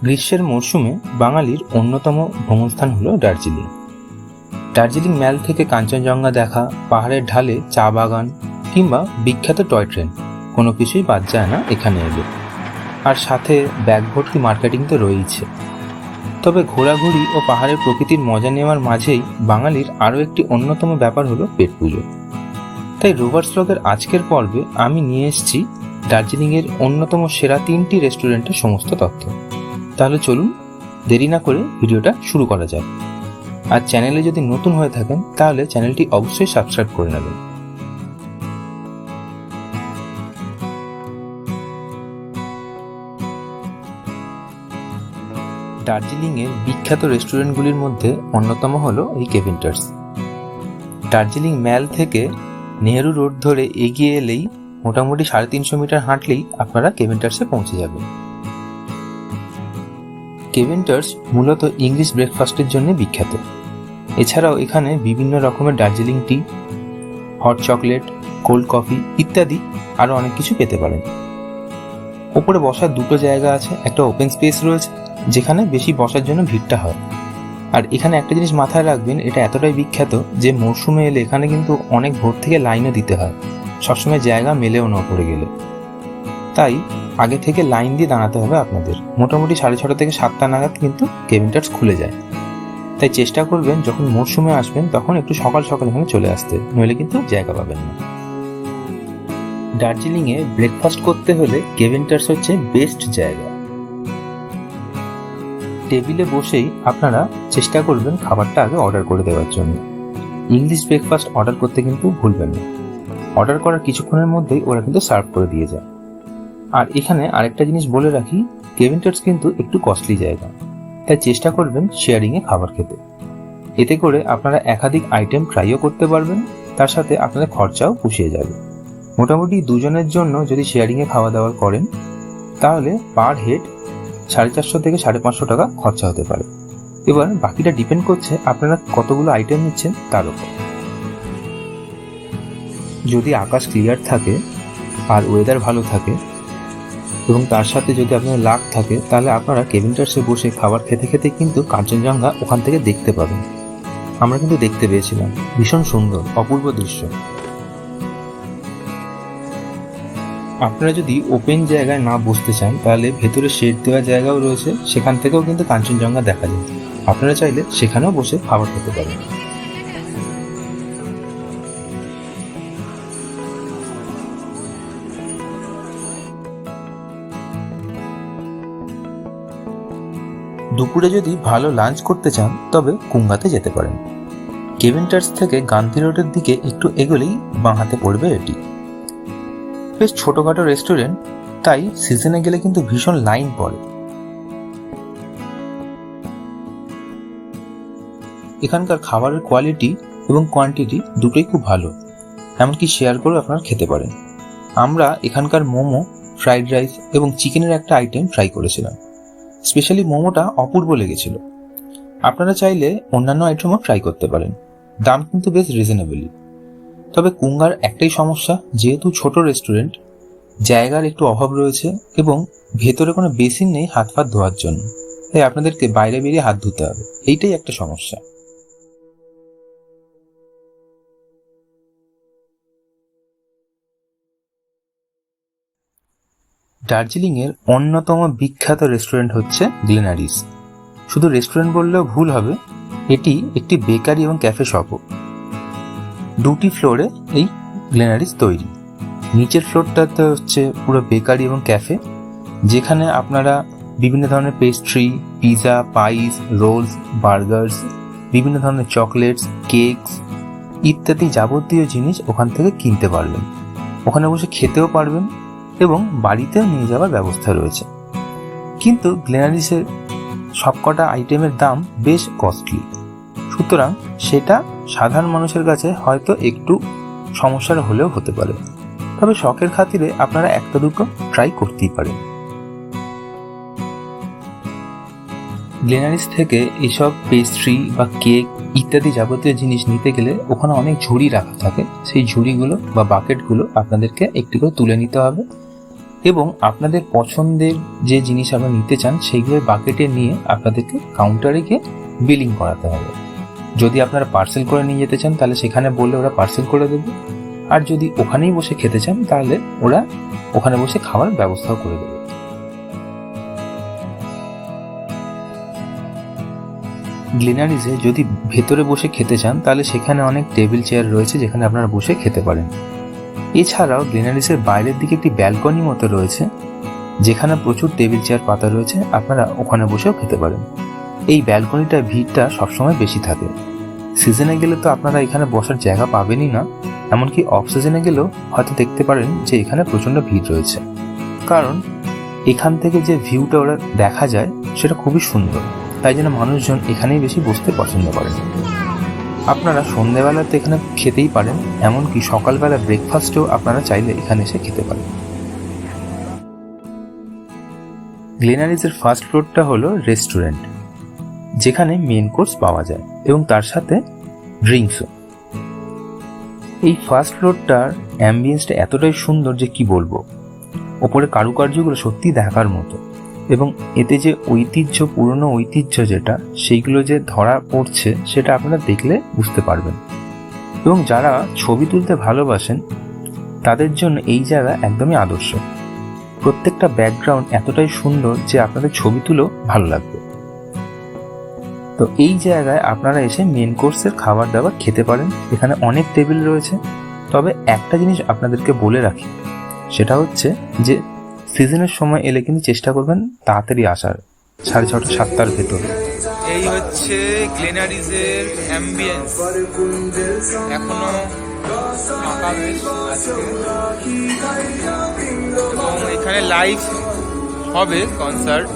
গ্রীষ্মের মরশুমে বাঙালির অন্যতম ভ্রমণস্থান হলো দার্জিলিং। দার্জিলিং ম্যাল থেকে কাঞ্চনজঙ্ঘা দেখা, পাহাড়ের ঢালে চা বাগান কিংবা বিখ্যাত টয় ট্রেন, কোনো কিছুই বাদ যায় না এখানে এলে। আর সাথে ব্যাগ ভর্তি মার্কেটিং তো রয়েইছে। তবে ঘোরাঘুরি ও পাহাড়ের প্রকৃতির মজা নেওয়ার মাঝেই বাঙালির আরও একটি অন্যতম ব্যাপার হলো পেট পুজো। তাই রোভার্স ব্লগের আজকের পর্বে আমি নিয়ে এসেছি দার্জিলিংয়ের অন্যতম সেরা 3টি রেস্টুরেন্টের সমস্ত তথ্য। তাহলে চলুন দেরি না করে ভিডিওটা শুরু করা যাক। আর চ্যানেলে যদি নতুন হয়ে থাকেন তাহলে চ্যানেলটি অবশ্যই সাবস্ক্রাইব করে নেবেন। দার্জিলিংয়ের বিখ্যাত রেস্টুরেন্টগুলির মধ্যে অন্যতম হলো এই কেভিন্টার্স। দার্জিলিং ম্যাল থেকে নেহেরু রোড ধরে এগিয়ে এলেই মোটামুটি 350 মিটার হাঁটলেই আপনারা কেভিন্টার্সে পৌঁছে যাবেন। কেভিন্টার্স মূলত ইংলিশ ব্রেকফাস্টের জন্য বিখ্যাত। এছাড়াও এখানে বিভিন্ন রকমের দার্জিলিং টি, হট চকলেট, কোল্ড কফি ইত্যাদি আরও অনেক কিছু পেতে পারেন। ওপরে বসার দুটো জায়গা আছে, একটা ওপেন স্পেস রয়েছে যেখানে বেশি বসার জন্য ভিড়টা হয়। আর এখানে একটা জিনিস মাথায় রাখবেন, এটা এতটাই বিখ্যাত যে মরশুমে এলে এখানে কিন্তু অনেক ভোর থেকে লাইনও দিতে হয়, সবসময় জায়গা মেলেও না পড়ে গেলে। তাই আগে থেকে লাইন দিয়ে দাঁড়াতে হবে আপনাদের। মোটামুটি 6:30 থেকে 7টা নাগাদ কিন্তু কেভিন্টার্স খুলে যায়। তাই চেষ্টা করবেন যখন মরশুমে আসবেন তখন একটু সকাল সকাল এখানে চলে আসতে, নইলে কিন্তু জায়গা পাবেন না। দার্জিলিংয়ে ব্রেকফাস্ট করতে হলে কেভিন্টার্স হচ্ছে বেস্ট জায়গা। টেবিলে বসেই আপনারা চেষ্টা করবেন খাবারটা আগে অর্ডার করে দেওয়ার জন্য। ইংলিশ ব্রেকফাস্ট অর্ডার করতে কিন্তু ভুলবেন না। অর্ডার করার কিছুক্ষণের মধ্যেই ওরা কিন্তু সার্ভ করে দিয়ে যায়। আর এখানে আরেকটা জিনিস বলে রাখি, কেভিন্টার্স কিন্তু একটু কস্টলি জায়গা, তাই চেষ্টা করবেন শেয়ারিংয়ে খাবার খেতে। এতে করে আপনারা একাধিক আইটেম ট্রাইও করতে পারবেন, তার সাথে আপনাদের খরচাও পুষিয়ে যাবে। মোটামুটি দুজনের জন্য যদি শেয়ারিংয়ে খাওয়া দাওয়া করেন তাহলে পার হেড 450 থেকে 550 টাকা খরচা হতে পারে। এবার বাকিটা ডিপেন্ড করছে আপনারা কতগুলো আইটেম নিচ্ছেন তার উপর। যদি আকাশ ক্লিয়ার থাকে আর ওয়েদার ভালো থাকে এবং তার সাথে যদি আপনার লাক থাকে তাহলে আপনারা কেভিন্টার্সে বসে খাবার খেতে খেতে কিন্তু কাঞ্চনজঙ্ঘা ওখান থেকে দেখতে পাবেন। আমরা কিন্তু দেখতে পেয়েছিলাম, ভীষণ সুন্দর অপূর্ব দৃশ্য। আপনারা যদি ওপেন জায়গায় না বসতে চান তাহলে ভেতরে শেড দেওয়া জায়গাও রয়েছে, সেখান থেকেও কিন্তু কাঞ্চনজঙ্ঘা দেখা যায়। আপনারা চাইলে সেখানেও বসে খাবার খেতে পারেন। দুপুরে যদি ভালো লাঞ্চ করতে চান তবে কুঙ্গাতে যেতে পারেন। কেভিন্টার্স থেকে গান্ধী রোডের দিকে একটু এগোলেই বাঁ হাতে পড়বে এটি। বেশ ছোটখাটো রেস্টুরেন্ট, তাই সিজনে গেলে কিন্তু ভীষণ লাইন পড়ে। এখানকার খাবারের কোয়ালিটি এবং কোয়ান্টিটি দুটোই খুব ভালো, এমনকি শেয়ার করে আপনারা খেতে পারেন। আমরা এখানকার মোমো, ফ্রাইড রাইস এবং চিকেনের একটা আইটেম ট্রাই করেছিলাম। স্পেশালি মোমোটা অপূর্ব লেগেছিল। আপনারা চাইলে অন্যান্য আইটেমও ট্রাই করতে পারেন, দাম কিন্তু বেশ রিজনেবলই। তবে কুঙ্গার একটাই সমস্যা, যেহেতু ছোট রেস্টুরেন্ট, জায়গার একটু অভাব রয়েছে এবং ভেতরে কোনো বেসিন নেই হাত ফাত ধোয়ার জন্য, তাই আপনাদেরকে বাইরে বেরিয়ে হাত ধুতে হবে, এইটাই একটা সমস্যা। দার্জিলিংয়ের অন্যতম বিখ্যাত রেস্টুরেন্ট হচ্ছে গ্লেনারিস। শুধু রেস্টুরেন্ট বললেও ভুল হবে, এটি একটি বেকারি এবং ক্যাফে শপও। 2টি ফ্লোরে এই গ্লেনারিস তৈরি। নিচের ফ্লোরটাতে হচ্ছে পুরো বেকারি এবং ক্যাফে, যেখানে আপনারা বিভিন্ন ধরনের পেস্ট্রি, পিৎজা, পাইস, রোলস, বার্গার্স, বিভিন্ন ধরনের চকলেটস, কেকস ইত্যাদি যাবতীয় জিনিস ওখান থেকে কিনতে পারবেন। ওখানে বসে খেতেও পারবেন এবং বাড়িতেও নিয়ে যাওয়ার ব্যবস্থা রয়েছে। কিন্তু গ্লেনারিসের সবকটা আইটেমের দাম বেশ কস্টলি, সুতরাং সেটা সাধারণ মানুষের কাছে হয়তো একটু সমস্যার হলেও হতে পারে। তবে শখের খাতিরে আপনারা একটা দুটো ট্রাই করতেই পারেন। গ্লেনারিস থেকে এসব পেস্ট্রি বা কেক ইত্যাদি যাবতীয় জিনিস নিতে গেলে ওখানে অনেক ঝুড়ি রাখা থাকে। সেই ঝুড়িগুলো বা বাকেটগুলো আপনাদেরকে একটি করে তুলে নিতে হবে এবং আপনাদের পছন্দের যে জিনিস আপনারা নিতে চান সেইগুলো বাকেটে নিয়ে আপনাদেরকে কাউন্টারে গিয়ে বিলিং করাতে হবে। যদি আপনারা পার্সেল করে নিয়ে যেতে চান তাহলে সেখানে বললে ওরা পার্সেল করে দেবে, আর যদি ওখানেই বসে খেতে চান তাহলে ওরা ওখানে বসে খাওয়ার ব্যবস্থাও করে দেবে। গ্লেনারিজে যদি ভেতরে বসে খেতে চান তাহলে সেখানে অনেক টেবিল চেয়ার রয়েছে যেখানে আপনারা বসে খেতে পারেন। এছাড়াও গ্লেনারিজের বাইরের দিকে একটি ব্যালকনি মতো রয়েছে যেখানে প্রচুর টেবিল চেয়ার পাতা রয়েছে, আপনারা ওখানে বসেও খেতে পারেন। এই ব্যালকনিটার ভিড়টা সবসময় বেশি থাকে। সিজনে গেলে তো আপনারা এখানে বসার জায়গা পাবেনই না, এমনকি অফ সিজনে গেলেও হয়তো দেখতে পারেন যে এখানে প্রচণ্ড ভিড় রয়েছে, কারণ এখান থেকে যে ভিউটা ওরা দেখা যায় সেটা খুবই সুন্দর, তাই জন্য মানুষজন এখানেই বেশি বসতে পছন্দ করেন। আপনারা সন্ধ্যেবেলাতে এখানে খেতেই পারেন, এমনকি সকালবেলা ব্রেকফাস্টেও আপনারা চাইলে এখানে এসে খেতে পারেন। গ্লেনারিজের ফার্স্ট ফ্লোরটা হলো রেস্টুরেন্ট, যেখানে মেন কোর্স পাওয়া যায় এবং তার সাথে ড্রিঙ্কসও। এই ফার্স্ট ফ্লোরটার অ্যাম্বিয়েন্সটা এতটাই সুন্দর যে কি বলবো, ওপরে কারুকার্যগুলো সত্যি দেখার মতো, এবং এতে যে ঐতিহ্য, পুরনো ঐতিহ্য যেটা, সেইগুলো যে ধরা পড়ছে সেটা আপনারা দেখলে বুঝতে পারবেন। এবং যারা ছবি তুলতে ভালোবাসেন তাদের জন্য এই জায়গা একদমই আদর্শ। প্রত্যেকটা ব্যাকগ্রাউন্ড এতটাই সুন্দর যে আপনাদের ছবি তুলেও ভালো লাগবে। তো এই জায়গায় আপনারা এসে মেন কোর্সের খাবার দাবার খেতে পারেন। এখানে অনেক টেবিল রয়েছে, তবে একটা জিনিস আপনাদেরকে বলে রাখি, সেটা হচ্ছে যে সিজনের সময় এলে কিন্তু চেষ্টা করবেন তাড়াতাড়ি আসার, 6:30 7টার ভেতরে। এই হচ্ছে গ্লেনারিজের অ্যাম্বিয়েন্স, এখনো ফাঁকা বেশ আজকে, এবং এখানে লাইভ হবে কনসার্ট,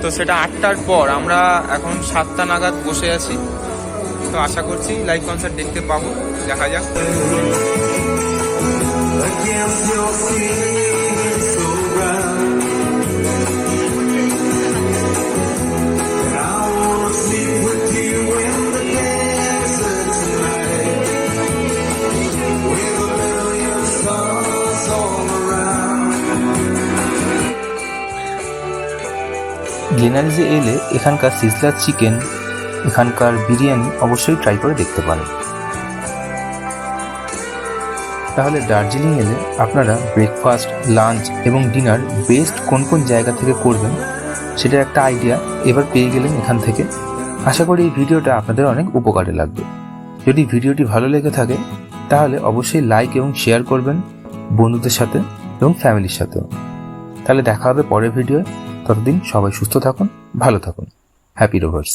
তো সেটা 8টার পর। আমরা এখন 7টা নাগাদ বসে আছি, তো আশা করছি লাইভ কনসার্ট দেখতে পাবো, দেখা যাক। গ্লেনারিজে এলে এখানকার সিজলার চিকেন, এখানকার বিরিয়ানি অবশ্যই ট্রাই করে দেখতে পারেন। তাহলে দার্জিলিং এলে আপনারা ব্রেকফাস্ট, লাঞ্চ এবং ডিনার বেস্ট কোন কোন জায়গা থেকে করবেন সেটার একটা আইডিয়া এবার পেয়ে গেলেন এখান থেকে। আশা করি এই ভিডিওটা আপনাদের অনেক উপকারে লাগবে। যদি ভিডিওটি ভালো লেগে থাকে তাহলে অবশ্যই লাইক এবং শেয়ার করবেন বন্ধুদের সাথে এবং ফ্যামিলির সাথেও। তাহলে দেখা হবে পরের ভিডিও। ততদিন সবাই সুস্থ থাকুন, ভালো থাকুন। Happy rovers.